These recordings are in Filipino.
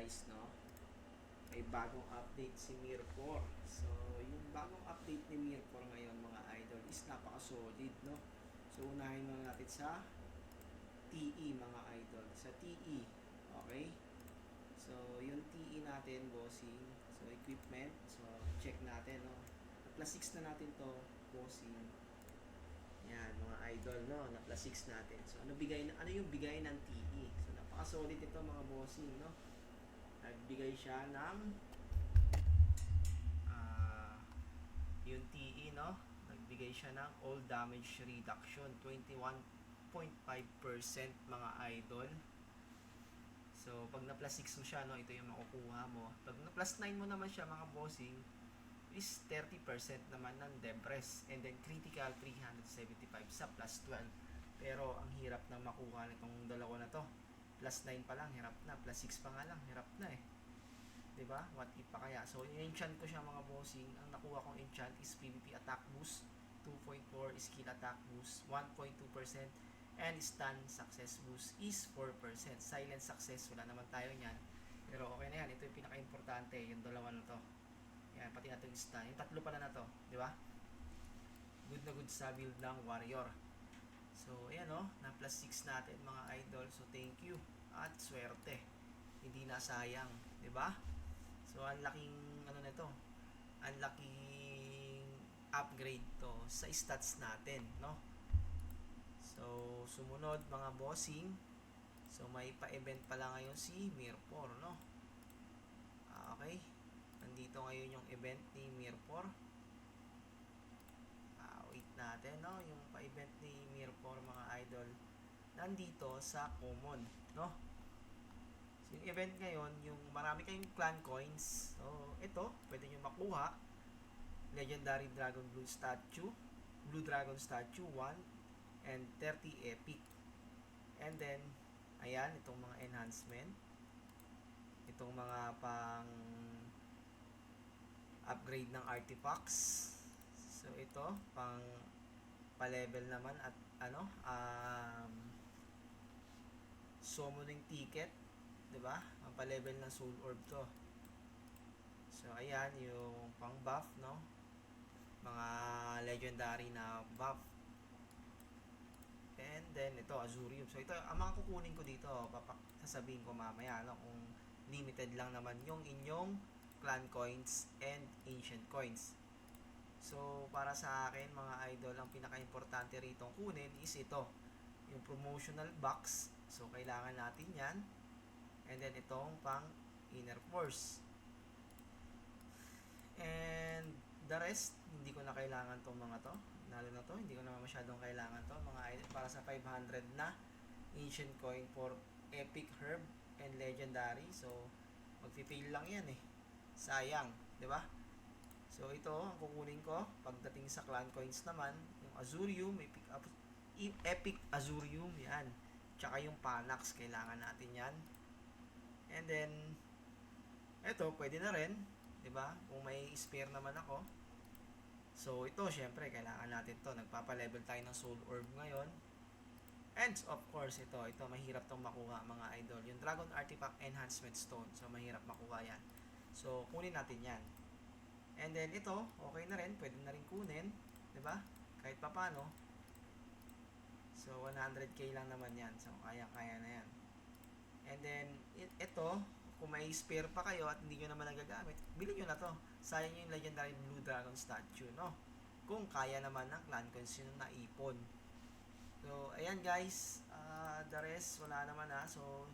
guys, no? May bagong update si Mirror. So, yung bagong update ni Mirror ngayon mga idol is napaka-solid, no? So, unahin muna natin sa TE mga idol. Sa TE, okay? So, yung TE natin, bossing. So, equipment. So, check natin, no? Plus 6 na natin to, bossing. Yan, mga idol, no? Na plus 6 natin. So, ano yung bigay ng TE? So, napaka-solid ito mga bossing, no? Nagbigay siya ng yung TE, no? Nagbigay siya ng all damage reduction 21.5% mga idol. So pag na plus 6 mo siya, no, ito yung makukuha mo. Pag na plus 9 mo naman siya mga bossing is 30% naman ng Debres, and then critical 375 sa plus 12. Pero ang hirap na makuha nitong dalawa na to. Plus 9 pa lang, hirap na. Plus 6 pa nga lang, hirap na eh. 'Di ba? What if pa kaya? So, in-enchant ko siya mga bossing. Ang nakuha kong enchant is PvP attack boost 2.4, skill attack boost 1.2%, and stun success boost is 4%. Silent success, wala naman tayo niyan. Pero okay na yan. Ito yung pinaka-importante, yung dalawa na to. Yan, pati na itong stun. Yung tatlo pala na to, 'di ba? Good na good sa build ng warrior. So, ayan o, na plus 6 natin mga idol. So, thank you. At swerte. Hindi na sayang, 'di ba? So, ang laking ano nito, ang laking upgrade to sa stats natin, no? So, sumunod mga bossing. So, may pa-event pala ngayon si Mirpor, no? Okay. Nandito ngayon yung event ni Mirpor. Wait natin, no? Yung pa-event ni Mirpor mga idol. Nandito sa common, no? So, yung event ngayon, yung marami kayong clan coins. So, ito, pwede nyo makuha. Legendary Dragon Blue Dragon Statue 1, and 30 Epic. And then, ayan, itong mga enhancement. Itong mga pang upgrade ng artifacts. So, ito, pang pa-level naman at ano, summoning ticket, 'di ba? Ang pa-level ng soul orb to. So ayan yung pang buff, no? Mga legendary na buff. And then ito Azurium. So ito ang mga kukunin ko dito, sasabihin ko mamaya, no, kung limited lang naman yung inyong clan coins and ancient coins. So para sa akin mga idol, ang pinaka-importante rito kunin is ito, yung promotional box. So kailangan natin yan. And then itong pang inner force. And the rest, hindi ko na kailangan tong mga to. Lalo na to, hindi ko na masyadong kailangan to. Mga idol, para sa 500 na ancient coin for epic herb and legendary. So, magpi-fail lang yan eh. Sayang, di ba? So, ito, ang kukunin ko, pagdating sa clan coins naman, yung Azurium, epic Azurium, yan. Tsaka yung Panax, kailangan natin yan. And then, ito, pwede na rin, 'di ba? Kung may spare naman ako. So, ito, syempre, kailangan natin to. Nagpapa-level tayo ng soul orb ngayon. And, of course, ito, mahirap tong makuha, mga idol. Yung Dragon Artifact Enhancement Stone. So, mahirap makuha yan. So, kunin natin yan. And then, ito, okay na rin. Pwede na rin kunin, 'di ba? Kahit papano. So, 100k lang naman yan. So, kaya-kaya na yan. And then, ito, kung may spare pa kayo at hindi nyo naman nagagamit, bilhin nyo na to. Sayang yung legendary Blue Dragon Statue, no? Kung kaya naman ng clan coins yun na ipon. So, ayan guys, the rest, wala naman na. So,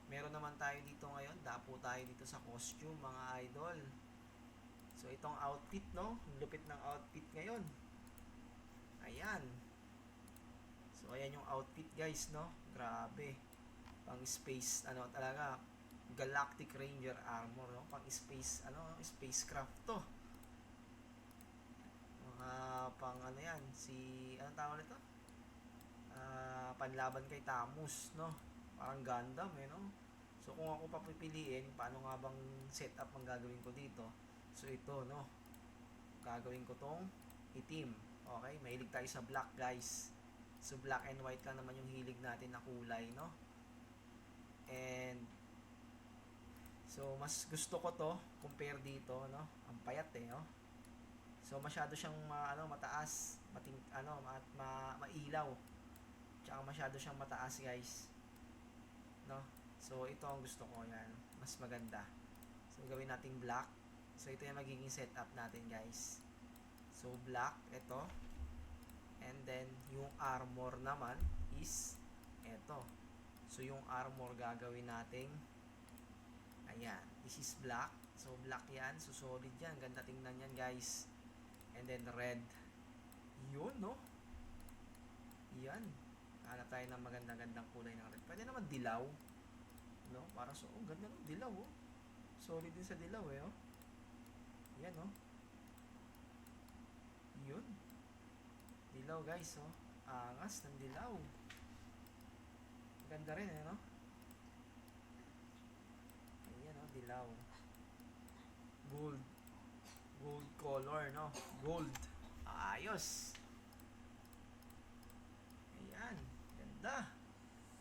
meron naman tayo dito ngayon. Dapo tayo dito sa costume, mga idol. So, itong outfit, no? Lupit ng outfit ngayon. Ayan. So, ayan yung outfit guys, no? Grabe. Pang space, ano talaga, Galactic Ranger armor, no? Pang space, ano, spacecraft to. Mga pang ano yan, anong tawag nito? Panlaban kay Thanos, no? Parang Gundam, no? So, kung ako papipiliin, paano nga bang setup ang gagawin ko dito? So, ito, no? Gagawin ko tong itim. Okay? Mahilig tayo sa black, guys. So, black and white lang naman yung hilig natin na kulay, no? And So, mas gusto ko to compare dito, no? Ang payat eh, no? So, masyado siyang mataas, mailaw. Tsaka masyado siyang mataas, guys. No? So, ito ang gusto ko, yan. Mas maganda. So, gawin nating black. So, ito yung magiging setup natin, guys. So, black, ito. And then, yung armor naman is ito. So, yung armor gagawin nating ayan. This is black. So, black yan. So, solid yan. Ganda tingnan yan, guys. And then, red. Yun, no? Yan. Hanap tayo ng magandang kulay ng red. Pwede naman dilaw. No? Para so, ganda no? Dilaw, oh. Solid din sa dilaw, eh, oh. Yan, oh. Yun. Dilaw, guys, oh. Angas ng dilaw. Ganda rin, eh, no? Ayan, oh. Dilaw. Gold. Gold color, no? Gold. Ayos. Ayan. Ganda.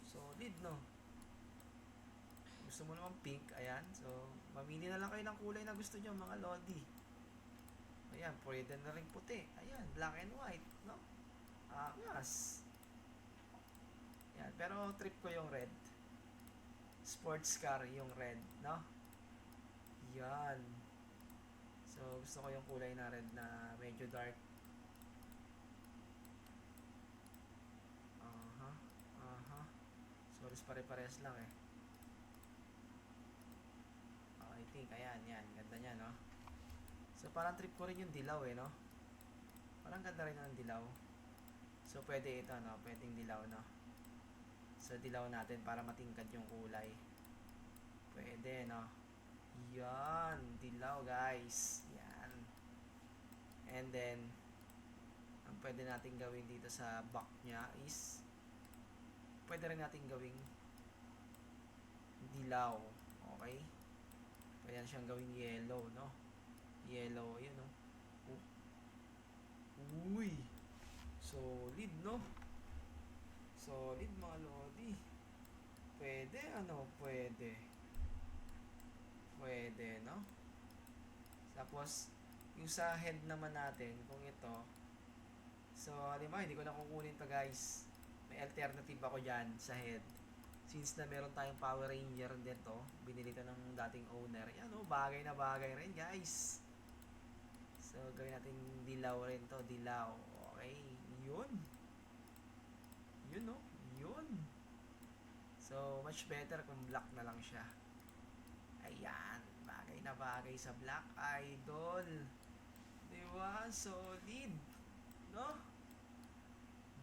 Solid, no? Gusto mo naman pink, ayan. So, mamili na lang kayo ng kulay na gusto nyo, mga lodi. Ayan, pwede na rin puti. Ayan, black and white, no? Angas. Ayan, pero trip ko yung red. Sports car yung red, no? Yan. So, gusto ko yung kulay na red na medyo dark. So, pare-pares lang eh. I think, ayan, yan. Ganda niya, no? So, parang trip ko rin yung dilaw eh, no? Parang ganda rin ng dilaw. So, pwede ito, no? Pwedeng dilaw, no? So, dilaw natin para matingkad yung kulay. Pwede, no? Yan. Dilaw, guys. Yan. And then, ang pwede natin gawin dito sa back niya is pwede rin natin gawing dilaw. Okay? Pwede na siyang gawing yellow, no? Yellow, yun, no? Uy! Solid, no? Solid, mga lodi. Pwede, ano? Pwede. Pwede, no? Tapos, yung sa head naman natin, kung ito, so, halimbawa, hindi ko na kukunin to, guys. May alternative ako dyan sa head. Since na meron tayong Power Ranger dito, binili to ng dating owner. Yan, oh, bagay na bagay rin, guys. So, gawin natin dilaw rin to. Dilaw. Okay. Yun. Yun, no? Yun. So, much better kung black na lang siya. Ayan. Bagay na bagay sa black, idol. Diba? Solid. No?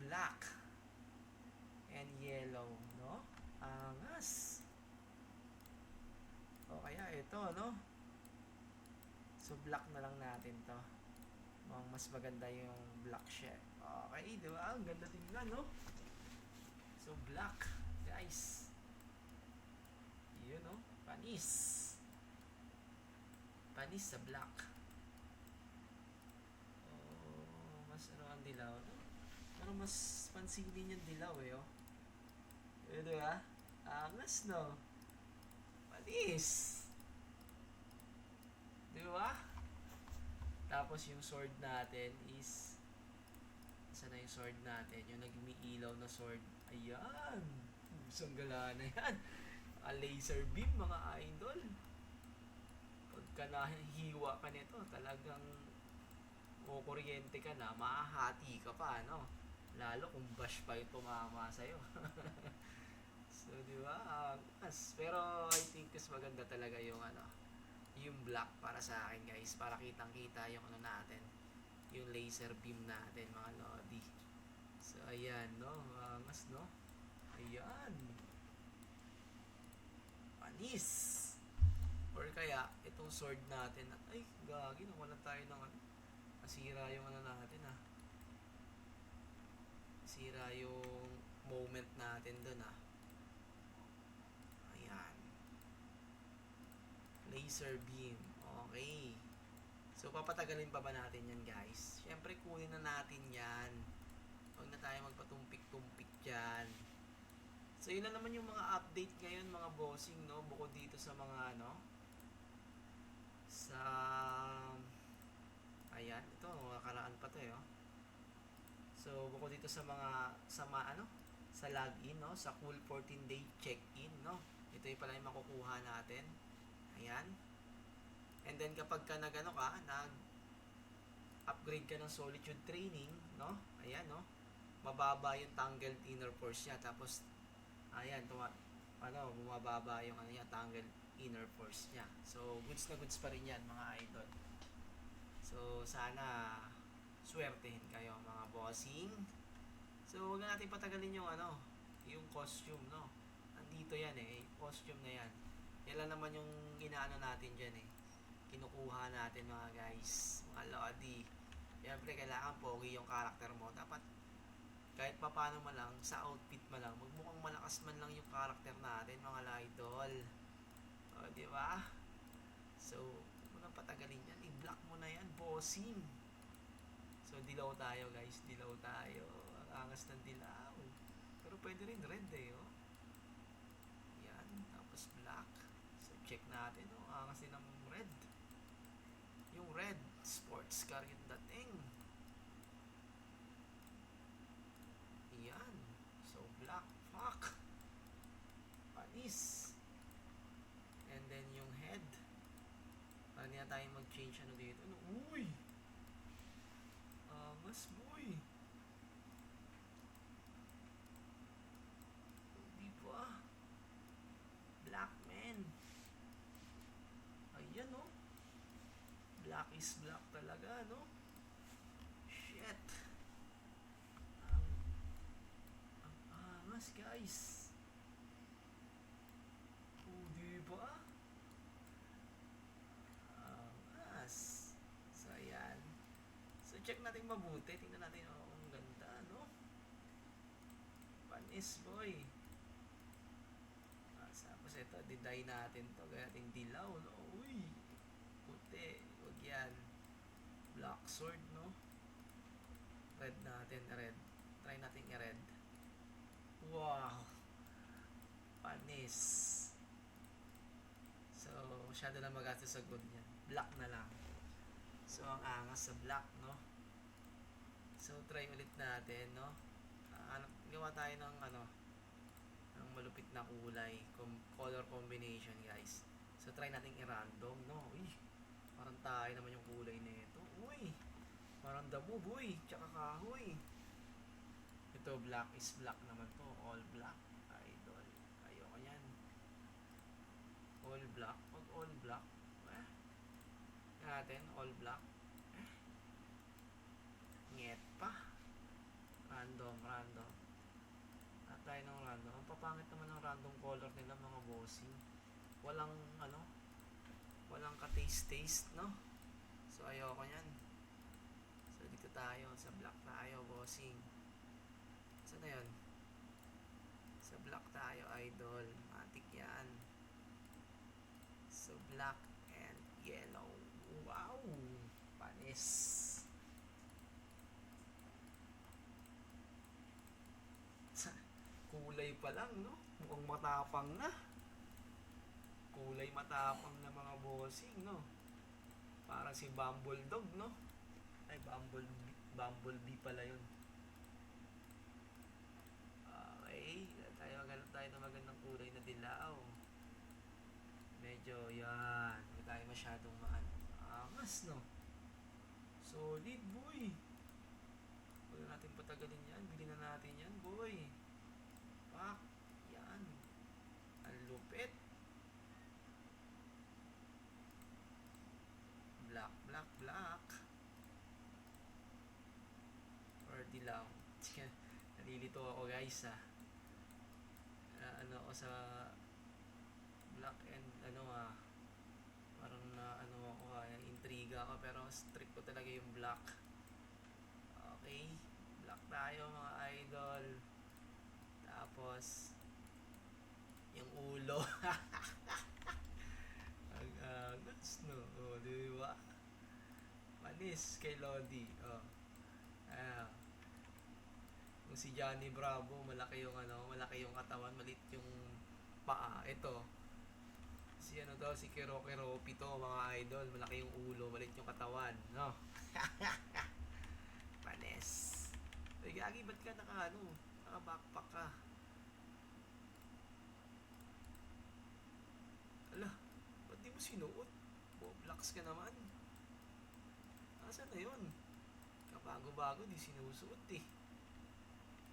Black. And yellow. No? Angas. O kaya ito, no? So, black na lang natin to. Mas maganda yung black siya. Okay, di ba? Ang ganda tingnan, no? So, black. Guys. Yun, no? Panis. Panis sa black. Oh, mas ano ang dilaw, no? Pero mas pansinin yung dilaw, eh, oh. Yun, di ba? Angas, no? Panis. Di ba? Tapos yung sword natin is saan na yung sword natin? Yung nag-umiilaw na sword. Ayan! Isang gala na yan. A laser beam, mga idol. Pagka nahihiwa ka nito, talagang kuryente ka na, mahahati ka pa, no? Lalo kung bash pa yung tumama sa'yo. So, di ba? Pero I think mas maganda talaga yung yung black para sa akin, guys, para kitang-kita yung natin, yung laser beam natin, mga lodi. So ayan, no, mas, no, ayan, panis. Or kaya itong sword natin, ay gagi, nawala tayo ng nasira yung natin, nasira yung moment natin dun, ayan, laser beam. Okay. So, papatagalin pa ba natin yan, guys? Siyempre, kunin na natin yan. Huwag na tayo magpatumpik-tumpik dyan. So, yun na naman yung mga update ngayon, mga bossing, no? Bukod dito sa mga, sa ayan, ito nakaraan pa to eh, oh. So bukod dito sa mga sa login, no, sa cool 14-day check-in, no, ito yung pala yung makukuha natin. Ayan. And then kapag ka nag upgrade ka ng solitude training, no, ayan, no, mababa yung tangled inner force niya. Tapos ayan, bumababa yung tangled inner force niya. So goods na goods pa rin yan, mga idol. So sana swertehin kayo, mga bossing. So wag na natin patagalin yung costume, no. Andito yan eh, costume na yan. Yan lang naman yung inaano natin dyan eh. Kinukuha natin, mga guys, mga lodi. Siyempre kailangan pogi yung karakter mo. Dapat kahit papano man lang, sa outfit man lang, magmukhang malakas man lang yung karakter natin, mga idol. O, di ba? So, huwag mo nang patagalin yan. I-block mo na yan, bossing. So, dilaw tayo, guys. Dilaw tayo. Ang angas ng dilaw. Pero pwede rin red eh, oh. Yan. Tapos black. So, check natin, oh. Ang angas din ng red. Yung red, sports car yung dating. Yan. So, black. Fuck. Panis. And then, yung head. Para niya tayo mag-change dito. Uy! Mas boy. Di ba? Black man. Ayan, no? Black is black talaga, no? Shit. Ang angas, guys. Di ba? Angas. So, ayan. So, check natin mabuti. Tingnan natin, ang ganda, no? Panis, boy. Tapos ito, diday natin to. Kaya natin dilaw, no? Uy! Puti. Huwag yan. Black sword, no? Red natin, red. Try natin i-red. Wow! Panis. So, masyado na magastos sa good niya. Black na lang. So, ang angas sa black, no? So, try ulit natin, no? Gawa tayo ng ng malupit na kulay, color combination, guys. So, try natin i-random, no? Uy, parang tayo naman yung kulay nito. Uy, parang damo, boy. Tsaka kahoy. Ito, black is black naman to. All black. Idol. Ayoko yan. All black. Pag all black. Natin, all black. Nget pa. Random. At tayo ng random. Ang papangit naman ng random color nila, mga bossing. Walang walang ka-taste, no? So, ayoko yan. So, dito tayo. Sa black tayo, bossing. Saan na yun? Sa black tayo, idol. Matik yan. So, black and yellow. Wow! Panis. Kulay pa lang, no? Mukhang matapang na. Kulay matapang na, mga bossing, no? Parang si Bumbledog, no? Ay, Bumblebee pala yun. Okay, ganap tayo ng magandang kulay na dilaw. Medyo yan, hindi tayo masyadong angas, no? Solid, boy. Huwag na natin patagalin yan. Bilhin na natin yan, boy. Pak, yan. Ang lupit. Black. Or dilaw. Nalilito ako, guys, ako sa black and parang ako, intriga ako, pero strict ko talaga yung black. Okay, black tayo, mga idol. Tapos yung ulo. Ang angas, no? Oh, di ba? Manis kay Lodi. Oh. Kung si Johnny Bravo, malaki yung katawan, maliit yung paa. Ito, si Si ano to, si Kiropi to, mga idol. Malaki yung ulo, malit yung katawan, no? Panes. Ay, gagi, ba't ka naka-backpack ka? Ala, ba't di mo sinuot? Boblax ka naman. Asan na yun? Kabago-bago, di sinusuot eh.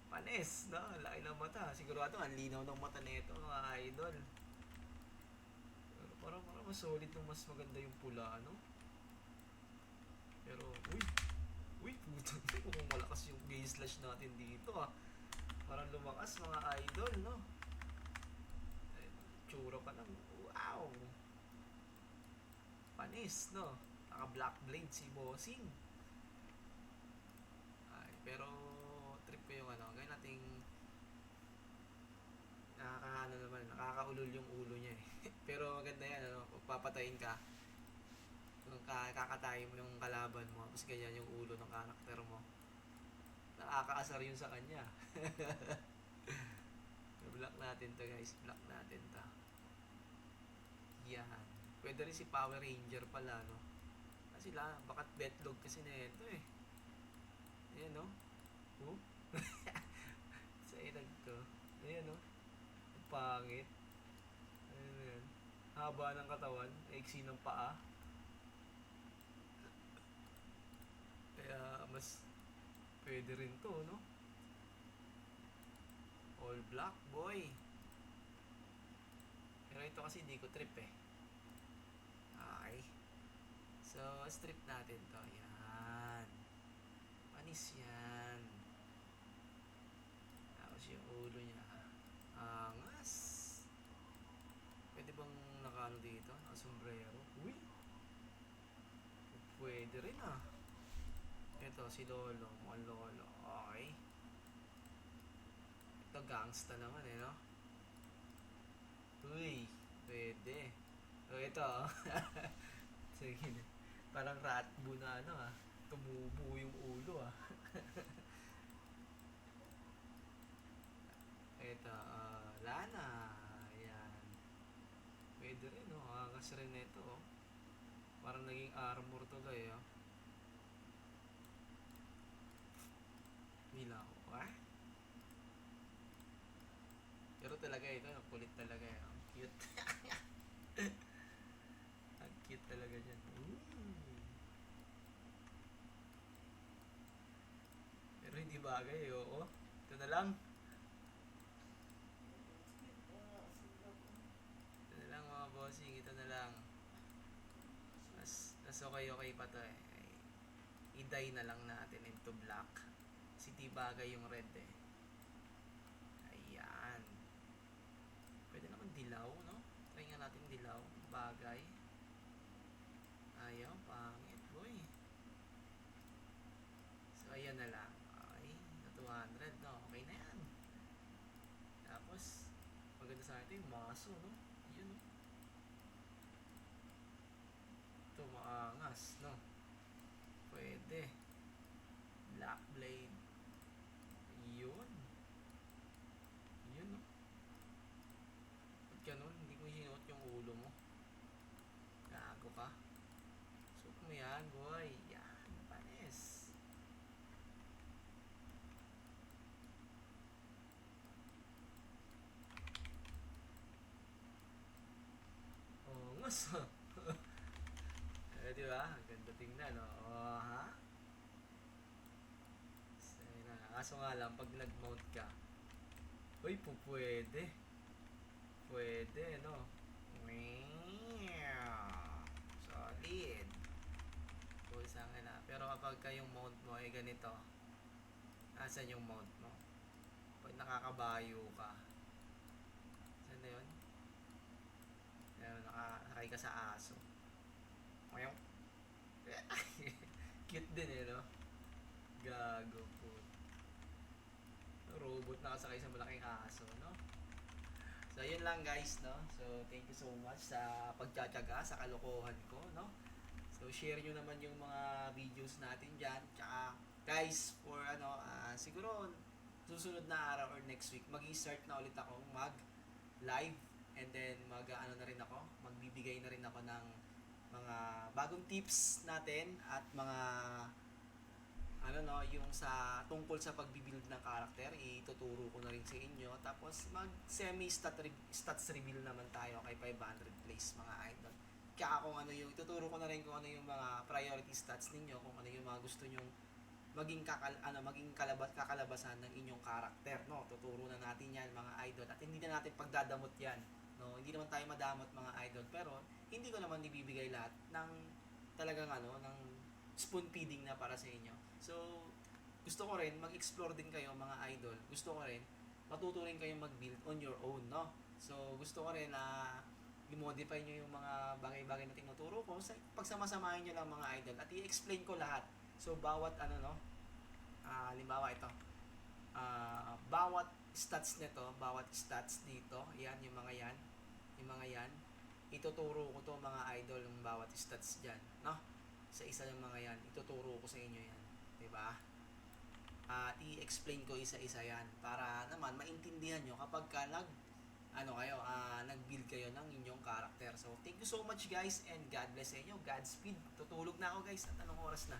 Panes, no? Laki ng mata. Sigurado, ang linaw ng mata nito, mga idol. Pero parang mas solid nung mas maganda yung pula, ano? Pero, uy, puto. Mukhang malakas yung gaze slash natin dito, ah. Parang lumakas, mga idol, no? Tsura pa lang. Wow! Panis, no? Naka black blade si Bossing. Ay, pero trip ko yung ano, gaya nating nakakaulol yung ulo niya eh. Pero maganda yan, ano, pagpapatayin ka, kung kakatayin mo yung kalaban mo, tapos ganyan yung ulo ng karakter mo, nakakaasar yun sa kanya. Block natin to guys, block natin to. Yan. Pwede rin si Power Ranger pala, no? Kasi bakat betlog kasi na ito eh. Ayan, no? Oh? Sa ilag to. Ayan, no? Ang pangit. Ayan, ayan. Haba ng katawan, iksi ng paa. Kaya mas pwede rin to, no? All black, boy. Pero ito kasi di ko trip eh. Okay. So, strip natin to. Yan. Panis yan. Tapos yung ulo niya. Angas. Pwede bang nakaano dito? Nakasombrero? Uy. Pwede rin ah. Ito, si Lolo. Mukhang Lolo. Okay. Ito, gangsta naman eh, no? Uy. Pwede. So, ito. Sige. Parang ratbo na ano ah. Tumubo yung ulo ah. Ito, Lana. Ayan. Pwede rin, no? Angas rin ito, oh. Parang naging armor tuloy, oh. Milaw. Ah? Pero talaga ito, kulit talaga, eh. Ang cute. Ang cute talaga dyan. Pero hindi bagay, oo. Ito na lang. Ito na lang, mga bossing. Ito na lang. Mas okay pa to eh. I-dye na lang natin into black. Kasi di bagay yung red eh. Ayan. Pwede naman dilaw, no? Try nga natin dilaw. Bagay. Ayaw, pangit, boy. So, ayan na lang. Okay, na 200, no? Okay na yan. Tapos, maganda sa atin yung maso, no? Yun, no? Ito, maangas, no? Pwede. Black blade. Yun. Yun, no? Ba't ganun? Hindi ko sinuot yung ulo mo. Gago ka. Suot mo yan, boy. Yan, panis. Oh, ngas. Eh, di ba? Ang ganda tingnan, no? Oh, ha? Kaso nga lang, pag nag-mount ka, uy, pwede. Pwede, no? Solid. Pusang na. Pero kapag yung mount mo ay ganito, asan yung mount mo? Pag nakakabayo ka, saan na yun? Nakay ka sa aso. Ngayon, cute din eh, no? Gago po. Robot nakasakay sa malaking aso, no? So, yun lang guys, no? So, thank you so much sa pagtsatsaga sa kalokohan ko, no? So, share nyo naman yung mga videos natin dyan. Tsaka, guys, for siguro, susunod na araw or next week, mag-i-start na ulit ako mag-live. And then, na rin ako, magbibigay magbibigay na rin ako ng mga bagong tips natin at mga yung sa tungkol sa pagbibuild ng character, ituturo ko na rin sa inyo. Tapos mag stats reveal naman tayo kay 500 plays mga idol. Kaya kung ano yung ituturo ko na rin kung ano yung mga priority stats ninyo, kung ano yung mga gusto nyong maging kakalabasan ng inyong karakter, no? Tuturo na natin 'yan mga idol at hindi na natin pagdadamot 'yan, no? Hindi naman tayo madamot mga idol, pero hindi ko naman ibibigay lahat ng talagang ng spoon feeding na para sa inyo. So, gusto ko rin mag-explore din kayo mga idol. Gusto ko rin matuto rin kayong mag-build on your own, no? So, gusto ko rin na i-modify nyo yung mga bagay-bagay na tinuturo ko. Pagsamasamahin nyo lang mga idol at i-explain ko lahat. So, bawat halimbawa ito, bawat stats nito, bawat stats dito, yan, yung mga yan, ituturo ko to mga idol, yung bawat stats dyan, no? Sa isa yung mga yan, ituturo ko sa inyo yan, diba? At i-explain ko isa-isa yan para naman maintindihan nyo kapag ka nag-build kayo ng inyong character. So, thank you so much guys and God bless sa inyo. Godspeed. Tutulog na ako guys at anong oras na?